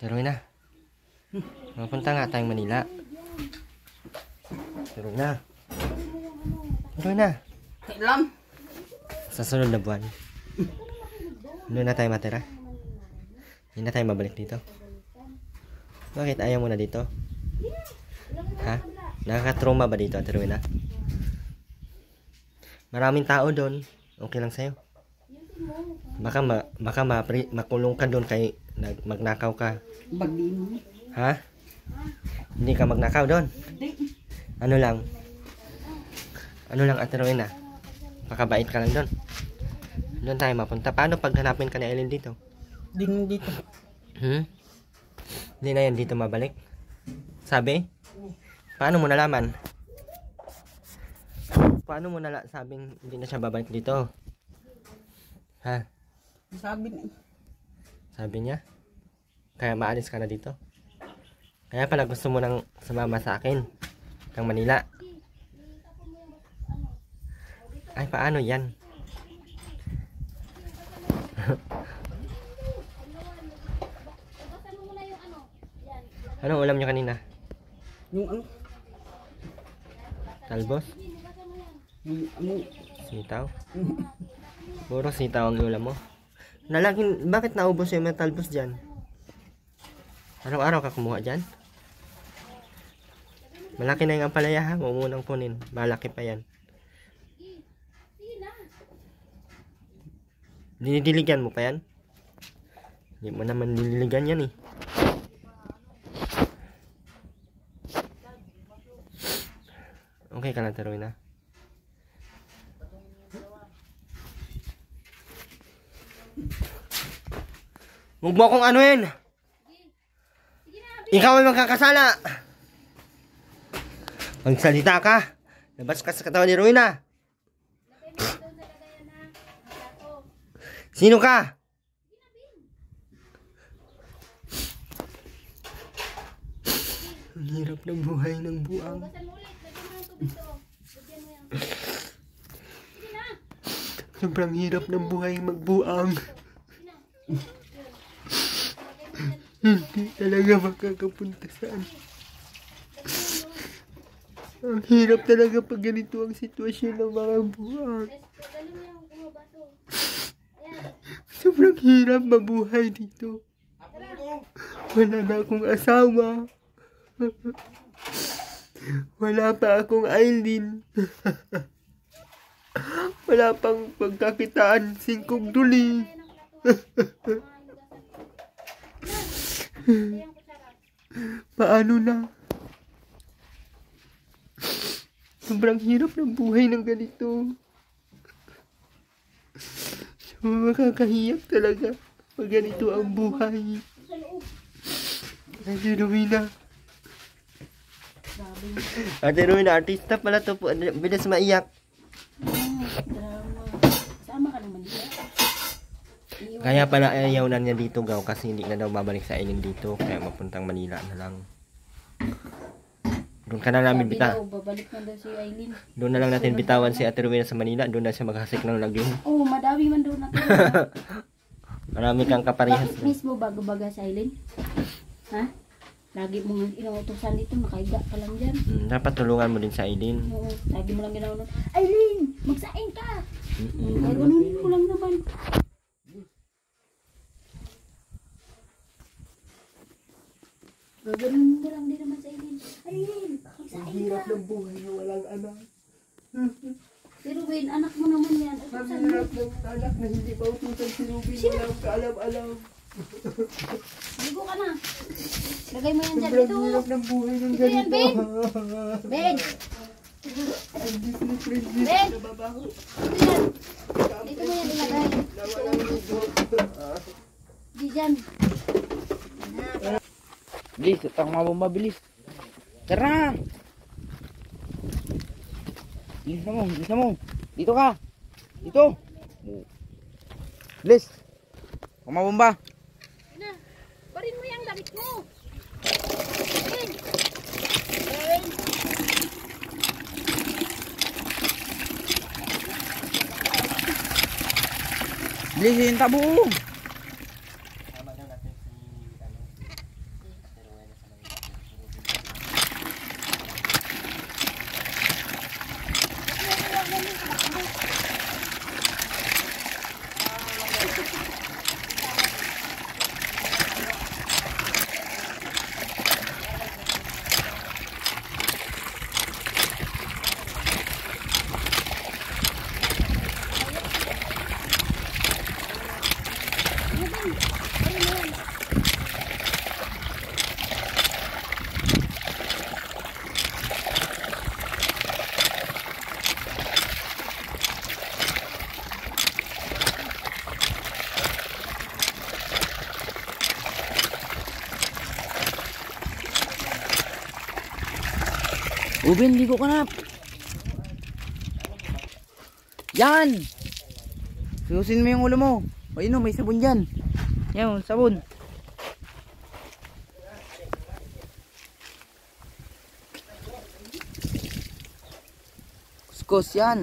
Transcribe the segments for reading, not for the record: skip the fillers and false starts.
Tuloy na. Mapunta nga tayong Manila. Tuloy na. Tuloy na. Kailan? Sa sunod na buwan. Doon na tayo matira. Hindi na tayo mabalik dito. Bakit ayaw mo na dito? Ha? Nakaka-trauma ba dito, Ate Rowena? Maraming tao doon. Okay lang sa'yo. Baka makulong ka doon kay magnakaw ka. Bagino. Ha? Hindi ka magnakaw doon? Ano lang, Ate Rowena? Pakabait ka lang doon. Doon tayo mapunta. Paano pag hanapin ka ni Eileen dito? Dito. Hindi na yan dito mabalik? Sabi? Paano mo nalaman? Paano mo sabing hindi na siya babalik dito? Ha? Sabi niya? Kaya maalis ka na dito? Kaya pala gusto mo nang sumama sa akin ng Manila. Ay, paano yan? Anong ulam niyo kanina? Yung ano? Talbos? Yung ano? Sitaw? Puro sitaw ang ulam mo. Bakit naubos yung mga talbos dyan? Araw-araw ka kumuha dyan? Malaki na yung ampalaya ha. Huwag mo nang kunin. Malaki pa yan. Dinidiligan mo pa yan? Hindi mo naman diniligan yan eh. Okay ka lang, Ate Rowena? Huwag mo akong anuhin! Ikaw ay magkakasala! Magsalita ka! Labas ka sa katawan ni Rowena! Sino ka? Ang hirap ng buhay ng buang. Sobrang hirap ng buhay magbuang. Hindi talaga makakapunta saan. Ang hirap talaga pag ganito ang sitwasyon ng mga buang. Sobrang hirap mabuhay dito. Wala na akong asawa. Wala pa akong Eileen. Wala pang pagkakitaan, 5 duli. Paano na? Sobrang hirap ng buhay ng ganito. Makakahiyak talaga pag ganito ang buhay. Ate Rowena. Ate Rowena, artista pala to po. Bilis maiyak. Sama ka naman dito. Kaya pala ayaw na niya dito gaw kasi hindi na daw babalik sa Eileen dito. Kaya mapuntang Manila na lang. Doon ka na namin babalik na daw si Eileen. Doon na lang natin bitawan si Ate Rowena sa Manila. Doon na siya maghasik ng lagim. Oo, madawi man doon natin. Marami kang kaparehas. Bakit mismo bago-baga si Eileen? Ha? Lagi mong inuutosan dito, nakahiga ka lang dyan. Dapat tulungan mo din sa Eileen. Oo, lagi mo lang ginawa, Eileen, magsaing ka! Gano'n mo lang naman. Gaganon mo lang din naman sa Eileen. Eileen, magsaing ka! Hirap ng buhay na walang anak. Si Ruben, anak mo naman yan. Ang hirap ng anak na hindi pa utusan si Ruben. Walang kaalam-alam. Ligo ka na. Lagay mo yan dyan. Sobrang Ito. hirap ng buhay ng Ito yan, ganito. Ben. Ang Disney Ben. na babaho. Ito yan. Dito mo yan ilagay. Na walang ligo. Di dyan. Bilis, utang mga mabilis. Tara! Bilis na mo. Dito ka. Dito. Bilis. Kumabomba. Na, barin mo yung damit mo. Bilis yung tabo. Ubin, ligo ka na. Yan! Sususin mo yung ulo mo. Ayun o, may sabon dyan. Yan, sabon. Kuskus yan.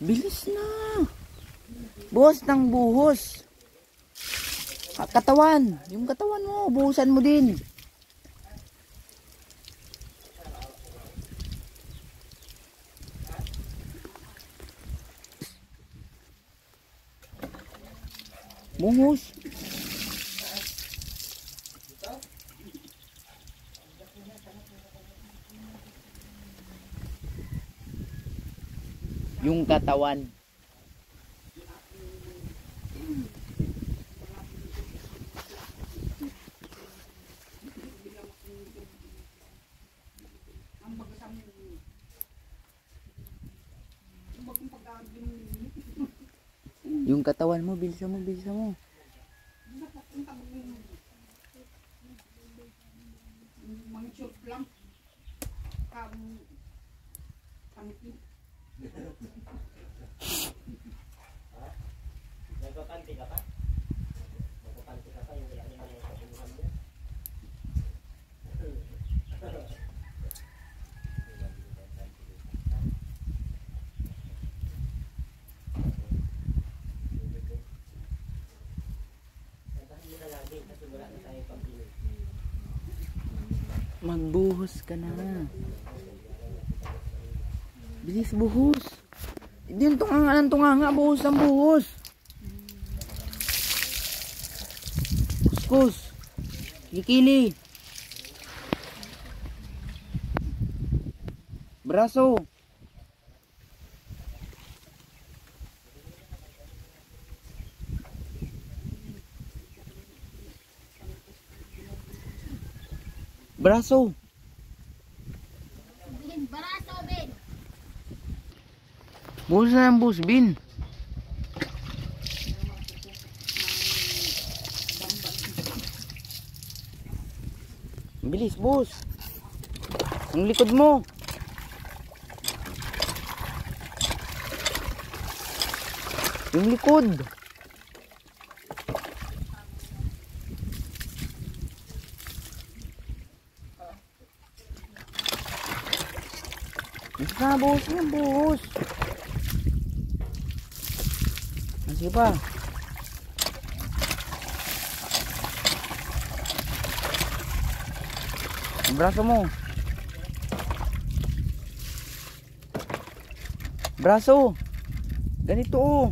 Bilis na. Buhos ng buhos. Katawan. Yung katawan mo, buhusan mo din. Buhos. Yung katawan. Yung katawan mo, bilisan mo, bilisan mo. Magbuhos ka na. Bilis buhos. Hindi yung tunganga ng tunganga. Buhos ang buhos. Kuskus. Kikili. Braso. Braso. Bin, barato, bin. Buhos na ang buhos, Bin. Bilis, buhos. Ang likod mo. Yung likod. Isa, buhos yan, buhos. Sige pa. Ang braso mo. Braso. Ganito oh.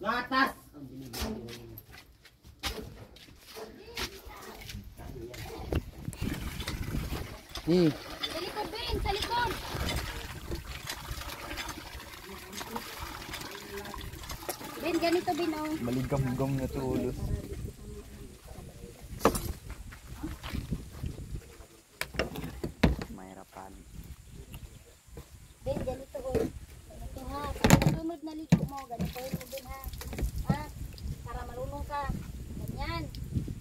Gatas! Sa likod, bin, sa likod. Bin, ganito, bin, oh. Maligam-gam na tulos. Mahirapan. Ben, ganito oh. Ganito ha. Pag sunod na liko mo, ganito mo din ha. Ha? Para marunong ka. Ganyan.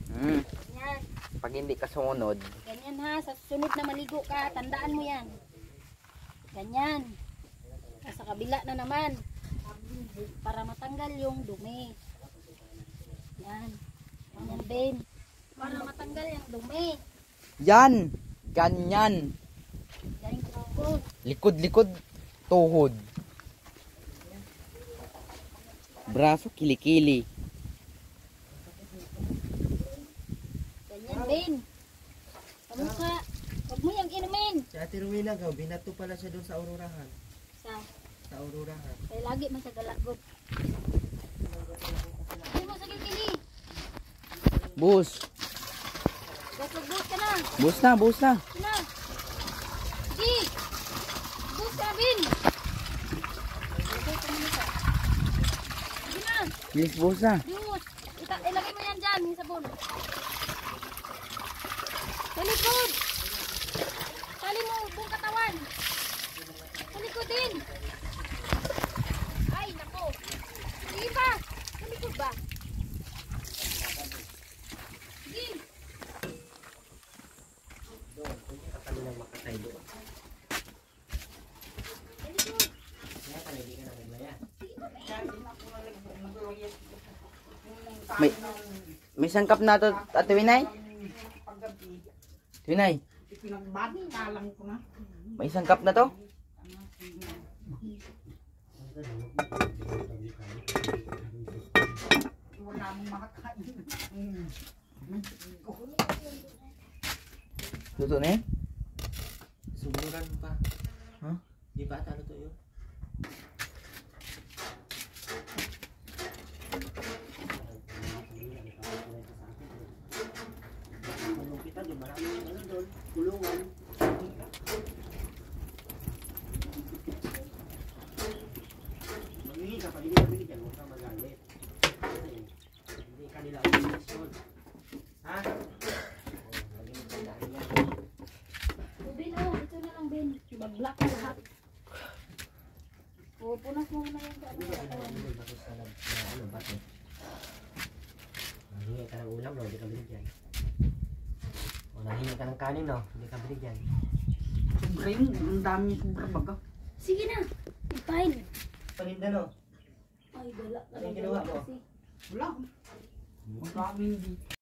Ganyan. Pag hindi ka sumunod, Ganyan ha. Sa sunod na maligo ka, tandaan mo yan. Ganyan. Sa kabila na naman. Para matanggal yung dumi. Yan. Ganyan, Ben. Para matanggal yung dumi. yan, ganyan. Galing ko. Likod-likod, tuhod. Braso, kilikili. Ganyan, Ben. Kamukha. Huwag mo yung inumin. Si Ate Rowena gaw, binato pala siya doon sa Aurorahan. Sa, Sa Aurorahan. kaya lagi man sa galagod. Hindi mo sa kili. Bus. Bus, bus ka na. Bus na, bus na. Sige na. Sige. Bus ka, Bin. Sige na. Bilis, bus na. Bus. Ilagay mo yan dyan, yung sabon. Sa likod. Tali mo, buong katawan. Sa likod din. Ay, nako. Sige ba? Sa likod ba? Sige. Doon, kung kami lang makatay doon. Sa likod. Kaya pala hindi ka na naglaya. May sangkap na to, Ate Winay? Winay, Pinagbati na lang ko na. may sangkap na to? Wala mong makakain. Luto na yan? Sumuran pa. Huh? Di ba ata luto yun? Kita doon, maraming ano doon, kulungan. Magiging ka, pag hindi ka binigyan, huwag kang magalit. Kasi, hindi ka nila obligation. Ha? Magiging tandaan niya. Ben, oh, ito na lang, Ben. Mag-block na lahat. O, punas mo muna yung ano sa katawan. Bato sa lab, ano, bato. Magiging ka ng ulam, no? Hindi ka binigyan. O, nahingi ka ng kanin, no? Hindi ka binigyan. Sobra yun. Ang dami sobra baga. Sige na. I-file. Paninda, no? Ay, dala. Ano yung ginawa mo? Kasi Wala. Ang dami hindi.